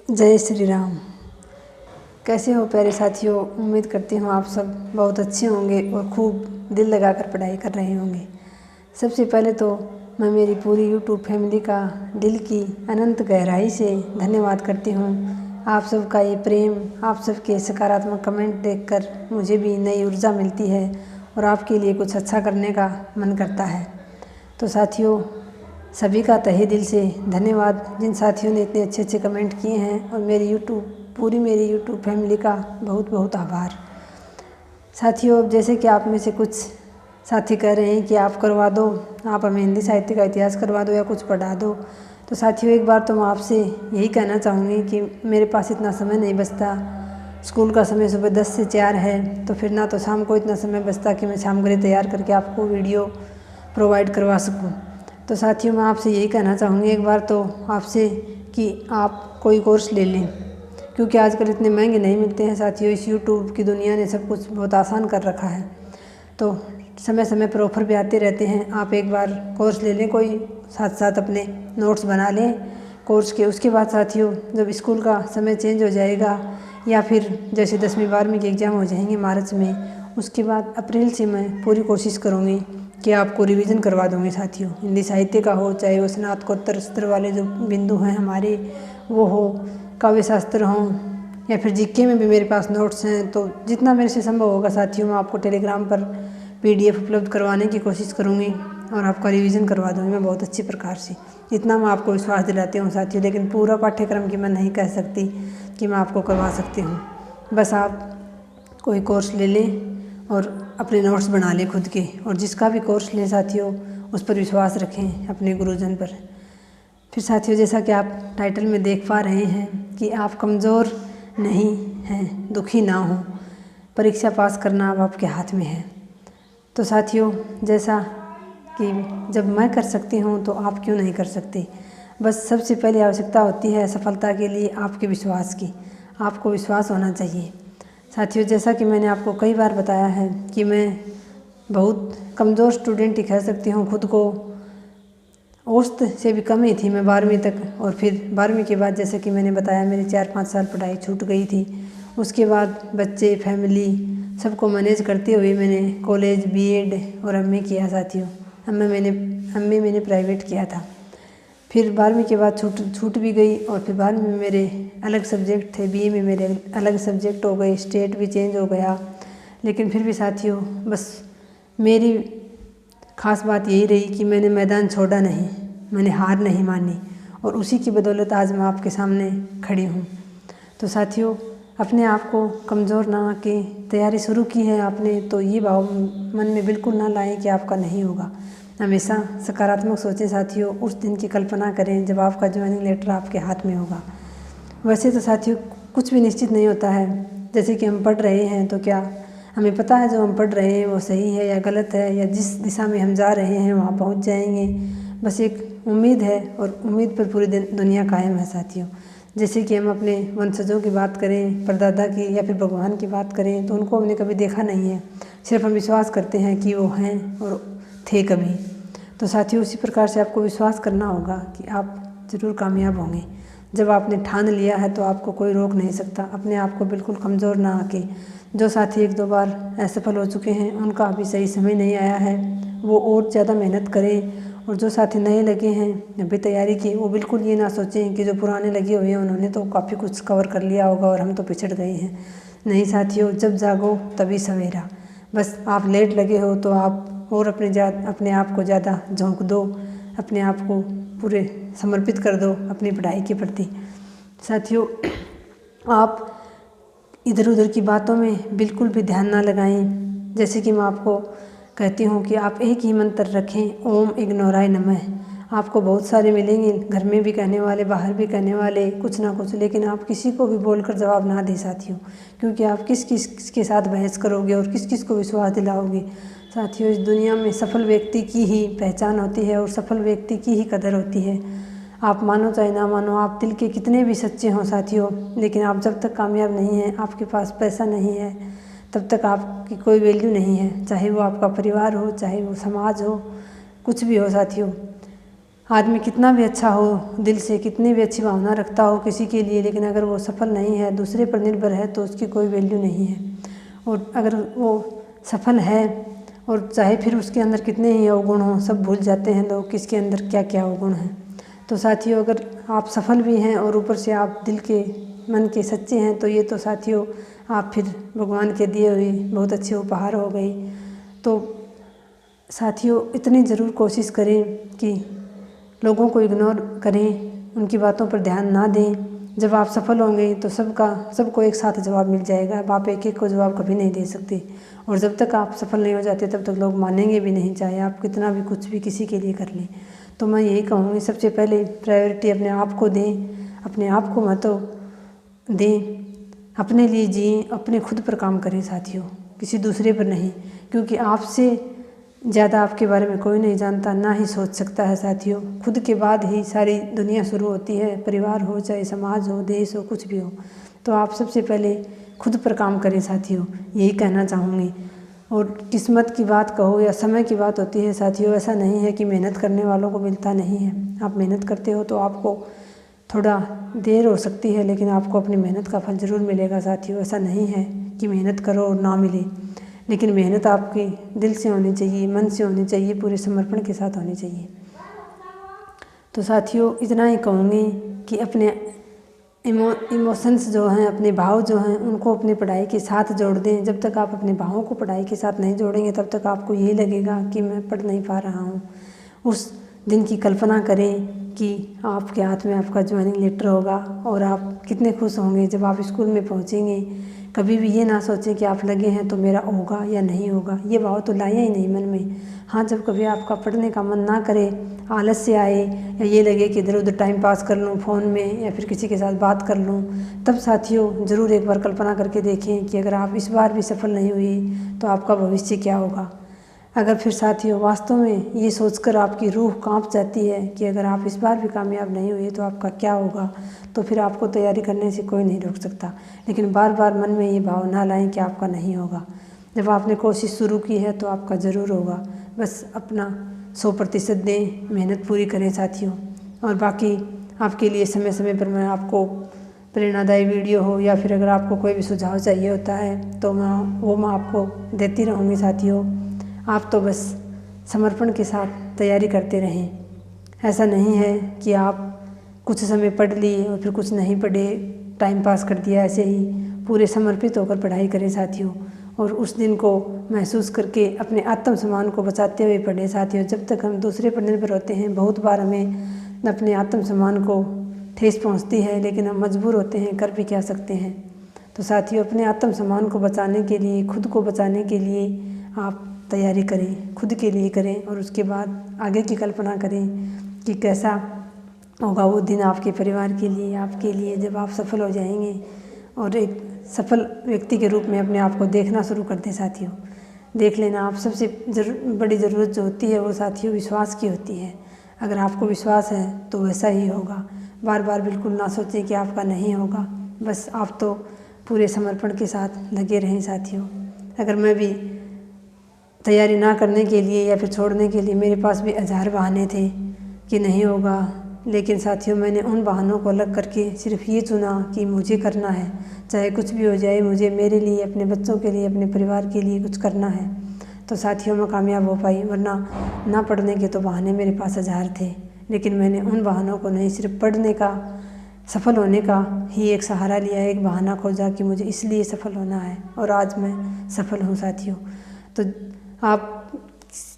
जय श्री राम। कैसे हो प्यारे साथियों। उम्मीद करती हूँ आप सब बहुत अच्छे होंगे और खूब दिल लगाकर पढ़ाई कर रहे होंगे। सबसे पहले तो मैं मेरी पूरी YouTube फैमिली का दिल की अनंत गहराई से धन्यवाद करती हूँ। आप सबका ये प्रेम, आप सबके सकारात्मक कमेंट देखकर मुझे भी नई ऊर्जा मिलती है और आपके लिए कुछ अच्छा करने का मन करता है। तो साथियों, सभी का तहे दिल से धन्यवाद जिन साथियों ने इतने अच्छे अच्छे कमेंट किए हैं, और मेरी यूट्यूब फैमिली का बहुत बहुत आभार। साथियों, अब जैसे कि आप में से कुछ साथी कह रहे हैं कि आप करवा दो, आप हमें हिंदी साहित्य का इतिहास करवा दो या कुछ पढ़ा दो। तो साथियों, एक बार तो मैं आपसे यही कहना चाहूँगी कि मेरे पास इतना समय नहीं बचता। स्कूल का समय सुबह 10 से 4 है, तो फिर ना तो शाम को इतना समय बचता कि मैं शाम को तैयार करके आपको वीडियो प्रोवाइड करवा सकूँ। तो साथियों, मैं आपसे यही कहना चाहूँगी एक बार तो आपसे कि आप कोई कोर्स ले लें, क्योंकि आजकल इतने महंगे नहीं मिलते हैं साथियों। इस यूट्यूब की दुनिया ने सब कुछ बहुत आसान कर रखा है, तो समय समय पर ऑफ़र भी आते रहते हैं। आप एक बार कोर्स ले लें, कोई साथ साथ अपने नोट्स बना लें कोर्स के। उसके बाद साथियों, जब स्कूल का समय चेंज हो जाएगा या फिर जैसे 10वीं 12वीं के एग्ज़ाम हो जाएंगे मार्च में, उसके बाद अप्रैल से मैं पूरी कोशिश करूँगी कि आपको रिवीजन करवा दूँगी साथियों। हिंदी साहित्य का हो, चाहे वो स्नातकोत्तर स्तर वाले जो बिंदु हैं हमारे वो हो, काव्य शास्त्र हों, या फिर जीके में भी मेरे पास नोट्स हैं। तो जितना मेरे से संभव होगा साथियों, मैं आपको टेलीग्राम पर PDF उपलब्ध करवाने की कोशिश करूँगी और आपका रिवीजन करवा दूँगी मैं बहुत अच्छी प्रकार से। इतना मैं आपको विश्वास दिलाती हूँ साथियों, लेकिन पूरा पाठ्यक्रम की मैं नहीं कह सकती कि मैं आपको करवा सकती हूँ। बस आप कोई कोर्स ले लें और अपने नोट्स बना लें खुद के, और जिसका भी कोर्स लें साथियों उस पर विश्वास रखें अपने गुरुजन पर। फिर साथियों, जैसा कि आप टाइटल में देख पा रहे हैं कि आप कमज़ोर नहीं हैं, दुखी ना हो, परीक्षा पास करना अब आपके हाथ में है। तो साथियों, जैसा कि जब मैं कर सकती हूँ तो आप क्यों नहीं कर सकते। बस सबसे पहले आवश्यकता होती है सफलता के लिए आपके विश्वास की। आपको विश्वास होना चाहिए साथियों। जैसा कि मैंने आपको कई बार बताया है कि मैं बहुत कमज़ोर स्टूडेंट ही कह सकती हूँ खुद को। औसत से भी कम ही थी मैं 12वीं तक, और फिर 12वीं के बाद जैसे कि मैंने बताया मेरी 4-5 साल पढ़ाई छूट गई थी। उसके बाद बच्चे, फैमिली सबको मैनेज करते हुए मैंने कॉलेज, BEd और MA किया साथियों। MA मैंने प्राइवेट किया था। फिर 12वीं के बाद छूट भी गई, और फिर 12वीं में मेरे अलग सब्जेक्ट थे, BA में मेरे अलग सब्जेक्ट हो गए, स्टेट भी चेंज हो गया। लेकिन फिर भी साथियों, बस मेरी ख़ास बात यही रही कि मैंने मैदान छोड़ा नहीं, मैंने हार नहीं मानी, और उसी की बदौलत आज मैं आपके सामने खड़ी हूँ। तो साथियों, अपने आप को कमज़ोर ना आके तैयारी शुरू की है आपने, तो ये भाव मन में बिल्कुल ना लाएं कि आपका नहीं होगा। हमेशा सकारात्मक सोचें साथियों। उस दिन की कल्पना करें जब आपका ज्वाइनिंग लेटर आपके हाथ में होगा। वैसे तो साथियों कुछ भी निश्चित नहीं होता है। जैसे कि हम पढ़ रहे हैं तो क्या हमें पता है जो हम पढ़ रहे हैं वो सही है या गलत है, या जिस दिशा में हम जा रहे हैं वहाँ पहुँच जाएंगे। बस एक उम्मीद है, और उम्मीद पर पूरी दुनिया कायम है साथियों। जैसे कि हम अपने वंशजों की बात करें, परदादा की या फिर भगवान की बात करें, तो उनको हमने कभी देखा नहीं है, सिर्फ हम विश्वास करते हैं कि वो हैं और थे कभी। तो साथियों, उसी प्रकार से आपको विश्वास करना होगा कि आप ज़रूर कामयाब होंगे। जब आपने ठान लिया है तो आपको कोई रोक नहीं सकता। अपने आप को बिल्कुल कमज़ोर ना आके, जो साथी 1-2 बार असफल हो चुके हैं उनका अभी सही समय नहीं आया है, वो और ज़्यादा मेहनत करें। और जो साथी नए लगे हैं अभी तैयारी की, वो बिल्कुल ये ना सोचें कि जो पुराने लगे हुए हैं उन्होंने तो काफ़ी कुछ कवर कर लिया होगा और हम तो पिछड़ गए हैं। नहीं साथियों, जब जागो तभी सवेरा। बस आप लेट लगे हो तो आप और अपने आप को ज़्यादा झोंक दो, अपने आप को पूरे समर्पित कर दो अपनी पढ़ाई के प्रति। साथियों, आप इधर उधर की बातों में बिल्कुल भी ध्यान ना लगाएं। जैसे कि मैं आपको कहती हूँ कि आप एक ही मंत्र रखें, ओम इग्नोराय नमः। आपको बहुत सारे मिलेंगे, घर में भी कहने वाले, बाहर भी कहने वाले, कुछ ना कुछ, लेकिन आप किसी को भी बोलकर जवाब ना दें साथियों, क्योंकि आप किस किस के साथ बहस करोगे और किस किस को विश्वास दिलाओगे। साथियों, इस दुनिया में सफल व्यक्ति की ही पहचान होती है और सफल व्यक्ति की ही कदर होती है। आप मानो चाहे ना मानो, आप दिल के कितने भी सच्चे हों साथियों, लेकिन आप जब तक कामयाब नहीं हैं, आपके पास पैसा नहीं है, तब तक आपकी कोई वैल्यू नहीं है। चाहे वो आपका परिवार हो, चाहे वो समाज हो, कुछ भी हो साथियों। आदमी कितना भी अच्छा हो, दिल से कितनी भी अच्छी भावना रखता हो किसी के लिए, लेकिन अगर वो सफल नहीं है, दूसरे पर निर्भर है, तो उसकी कोई वैल्यू नहीं है। और अगर वो सफल है और चाहे फिर उसके अंदर कितने ही अवगुण हों, सब भूल जाते हैं लोग किसके अंदर क्या क्या अवगुण हैं। तो साथियों, अगर आप सफल भी हैं और ऊपर से आप दिल के मन के सच्चे हैं, तो ये तो साथियों आप फिर भगवान के दिए हुए बहुत अच्छे उपहार हो गए। तो साथियों, इतनी ज़रूर कोशिश करें कि लोगों को इग्नोर करें, उनकी बातों पर ध्यान ना दें। जब आप सफल होंगे तो सबको एक साथ जवाब मिल जाएगा। अब आप एक एक को जवाब कभी नहीं दे सकते, और जब तक आप सफल नहीं हो जाते तब तक लोग मानेंगे भी नहीं, चाहे आप कितना भी कुछ भी किसी के लिए कर लें। तो मैं यही कहूँगी, सबसे पहले प्रायोरिटी अपने आप को दें, अपने आप को महत्व दें, अपने लिए जिएं, अपने खुद पर काम करें साथियों, किसी दूसरे पर नहीं। क्योंकि आपसे ज़्यादा आपके बारे में कोई नहीं जानता, ना ही सोच सकता है साथियों। खुद के बाद ही सारी दुनिया शुरू होती है, परिवार हो, चाहे समाज हो, देश हो, कुछ भी हो। तो आप सबसे पहले खुद पर काम करें साथियों, यही कहना चाहूँगी। और किस्मत की बात कहो या समय की बात होती है साथियों, ऐसा नहीं है कि मेहनत करने वालों को मिलता नहीं है। आप मेहनत करते हो तो आपको थोड़ा देर हो सकती है, लेकिन आपको अपनी मेहनत का फल ज़रूर मिलेगा साथियों। ऐसा नहीं है कि मेहनत करो और ना मिले, लेकिन मेहनत आपके दिल से होनी चाहिए, मन से होनी चाहिए, पूरे समर्पण के साथ होनी चाहिए। तो साथियों, इतना ही कहूँगी कि अपने इमोशंस जो हैं, अपने भाव जो हैं, उनको अपनी पढ़ाई के साथ जोड़ दें। जब तक आप अपने भावों को पढ़ाई के साथ नहीं जोड़ेंगे, तब तक आपको यही लगेगा कि मैं पढ़ नहीं पा रहा हूँ। उस दिन की कल्पना करें कि आपके हाथ में आपका ज्वाइनिंग लेटर होगा और आप कितने खुश होंगे जब आप स्कूल में पहुँचेंगे। कभी भी ये ना सोचें कि आप लगे हैं तो मेरा होगा या नहीं होगा, ये भाव तो लाइए ही नहीं मन में। हाँ, जब कभी आपका पढ़ने का मन ना करे, आलस से आए, या ये लगे कि इधर उधर टाइम पास कर लूँ फ़ोन में या फिर किसी के साथ बात कर लूँ, तब साथियों ज़रूर एक बार कल्पना करके देखें कि अगर आप इस बार भी सफल नहीं हुई तो आपका भविष्य क्या होगा। अगर फिर साथियों वास्तव में ये सोचकर आपकी रूह कांप जाती है कि अगर आप इस बार भी कामयाब नहीं हुए तो आपका क्या होगा, तो फिर आपको तैयारी करने से कोई नहीं रोक सकता। लेकिन बार बार मन में ये भाव ना लाएं कि आपका नहीं होगा। जब आपने कोशिश शुरू की है तो आपका ज़रूर होगा। बस अपना 100% दें, मेहनत पूरी करें साथियों। और बाकी आपके लिए समय समय पर मैं आपको प्रेरणादायी वीडियो हो या फिर अगर आपको कोई भी सुझाव चाहिए होता है तो मैं आपको देती रहूँगी साथियों। आप तो बस समर्पण के साथ तैयारी करते रहें। ऐसा नहीं है कि आप कुछ समय पढ़ लिए और फिर कुछ नहीं पढ़े, टाइम पास कर दिया, ऐसे ही पूरे समर्पित होकर पढ़ाई करें साथियों। और उस दिन को महसूस करके अपने आत्मसम्मान को बचाते हुए पढ़ें साथियों। जब तक हम दूसरे पर निर्भर होते हैं, बहुत बार हमें अपने आत्मसम्मान को ठेस पहुंचती है, लेकिन हम मजबूर होते हैं, कर भी क्या सकते हैं। तो साथियों, अपने आत्मसम्मान को बचाने के लिए, खुद को बचाने के लिए आप तैयारी करें, खुद के लिए करें, और उसके बाद आगे की कल्पना करें कि कैसा होगा वो दिन आपके परिवार के लिए, आपके लिए, जब आप सफल हो जाएंगे और एक सफल व्यक्ति के रूप में अपने आप को देखना शुरू कर दें साथियों। देख लेना आप, सबसे बड़ी ज़रूरत जो होती है वो साथियों विश्वास की होती है। अगर आपको विश्वास है तो वैसा ही होगा। बार बार बिल्कुल ना सोचें कि आपका नहीं होगा, बस आप तो पूरे समर्पण के साथ लगे रहें साथियों। अगर मैं भी तैयारी ना करने के लिए या फिर छोड़ने के लिए, मेरे पास भी हज़ार बहाने थे कि नहीं होगा, लेकिन साथियों मैंने उन बहानों को अलग करके सिर्फ ये चुना कि मुझे करना है, चाहे कुछ भी हो जाए, मुझे मेरे लिए, अपने बच्चों के लिए, अपने परिवार के लिए कुछ करना है। तो साथियों मैं कामयाब हो पाई, वरना ना पढ़ने के तो बहाने मेरे पास हज़ार थे, लेकिन मैंने उन बहानों को नहीं, सिर्फ पढ़ने का, सफल होने का ही एक सहारा लिया, एक बहाना खोजा कि मुझे इसलिए सफल होना है, और आज मैं सफल हूँ साथियों। तो आप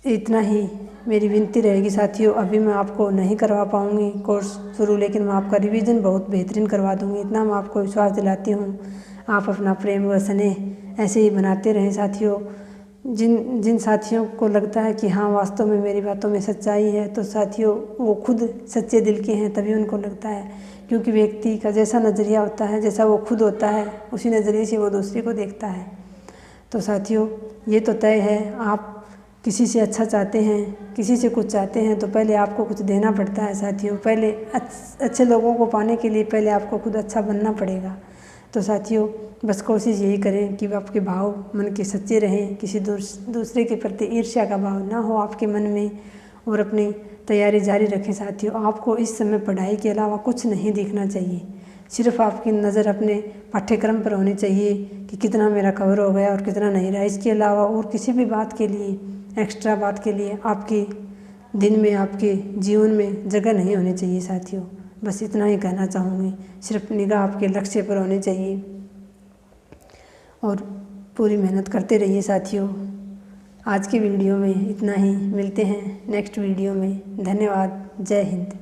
इतना ही मेरी विनती रहेगी साथियों। अभी मैं आपको नहीं करवा पाऊँगी कोर्स शुरू, लेकिन मैं आपका रिवीजन बहुत बेहतरीन करवा दूँगी, इतना मैं आपको विश्वास दिलाती हूँ। आप अपना प्रेम व स्नेह ऐसे ही बनाते रहें साथियों। जिन साथियों को लगता है कि हाँ वास्तव में मेरी बातों में सच्चाई है, तो साथियों वो खुद सच्चे दिल के हैं, तभी उनको लगता है। क्योंकि व्यक्ति का जैसा नज़रिया होता है, जैसा वो खुद होता है, उसी नज़रिए से वो दूसरे को देखता है। तो साथियों ये तो तय है, आप किसी से अच्छा चाहते हैं, किसी से कुछ चाहते हैं, तो पहले आपको कुछ देना पड़ता है साथियों। पहले अच्छे लोगों को पाने के लिए पहले आपको खुद अच्छा बनना पड़ेगा। तो साथियों बस कोशिश यही करें कि आपके भाव मन के सच्चे रहें, किसी दूसरे के प्रति ईर्ष्या का भाव ना हो आपके मन में, और अपने तैयारी जारी रखें साथियों। आपको इस समय पढ़ाई के अलावा कुछ नहीं देखना चाहिए। सिर्फ आपकी नज़र अपने पाठ्यक्रम पर होनी चाहिए कि कितना मेरा कवर हो गया और कितना नहीं रहा। इसके अलावा और किसी भी बात के लिए, एक्स्ट्रा बात के लिए आपके दिन में, आपके जीवन में जगह नहीं होनी चाहिए साथियों। बस इतना ही कहना चाहूँगी। सिर्फ निगाह आपके लक्ष्य पर होनी चाहिए और पूरी मेहनत करते रहिए साथियों। आज की वीडियो में इतना ही। मिलते हैं नेक्स्ट वीडियो में। धन्यवाद। जय हिंद।